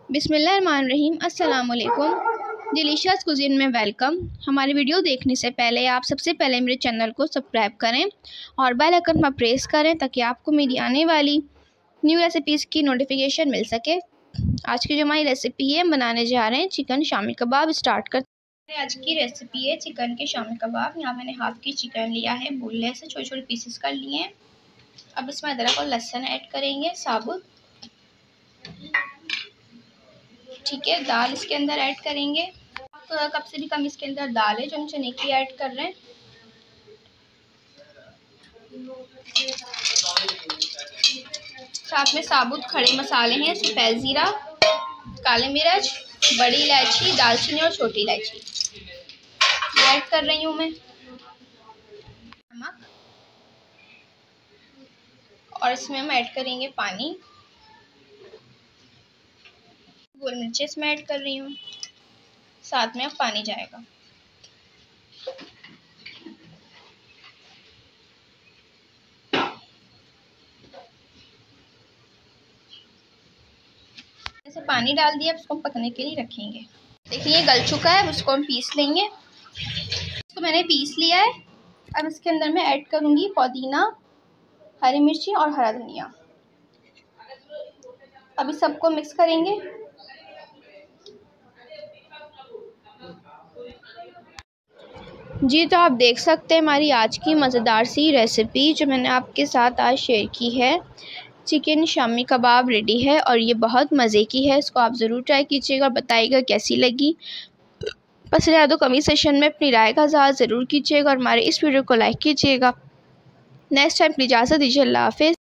बिस्मिल्लाहिर्रहमानिर्रहीम। अस्सलाम वालेकुम। डिलीशियस कुज़ीन में वेलकम। हमारी वीडियो देखने से पहले आप सबसे पहले मेरे चैनल को सब्सक्राइब करें और बेल आइकन पर प्रेस करें ताकि आपको मेरी आने वाली न्यू रेसिपीज़ की नोटिफिकेशन मिल सके। आज की जो हमारी रेसिपी है, बनाने जा रहे हैं चिकन शामी कबाब। स्टार्ट करते हैं। आज की रेसिपी है चिकन के शामी कबाब। यहाँ मैंने हाफ़ की चिकन लिया है, बोनलेस से छोटे छोटे पीसेस कर लिए हैं। अब इसमें अदरक और लहसुन ऐड करेंगे साबुत। ठीक है, दाल इसके अंदर ऐड करेंगे। कप से भी कम इसके अंदर दाल है जो हम चने की ऐड कर रहे हैं। साथ में साबुत खड़े मसाले हैं, सफ़ेद ज़ीरा, काली मिर्च, बड़ी इलायची, दालचीनी और छोटी इलायची ऐड कर रही हूँ मैं। नमक, और इसमें हम ऐड करेंगे पानी। गोल मिर्चें इसमें ऐड कर रही हूँ, साथ में अब पानी जाएगा। ऐसे पानी डाल दिया, अब इसको हम पकने के लिए रखेंगे। देखिए ये गल चुका है, अब इसको हम पीस लेंगे। इसको मैंने पीस लिया है। अब इसके अंदर मैं ऐड करूँगी पुदीना, हरी मिर्ची और हरा धनिया। अब इस सबको मिक्स करेंगे। जी, तो आप देख सकते हैं हमारी आज की मज़ेदार सी रेसिपी जो मैंने आपके साथ आज शेयर की है। चिकन शामी कबाब रेडी है और ये बहुत मज़े की है। इसको आप ज़रूर ट्राई कीजिएगा और बताइएगा कैसी लगी। पसंद आए तो कमेंट सेक्शन में अपनी राय का इज़हार ज़रूर कीजिएगा और हमारे इस वीडियो को लाइक कीजिएगा। नेक्स्ट टाइम की इजाज़त दीजिए। अल्लाह हाफ़िज़।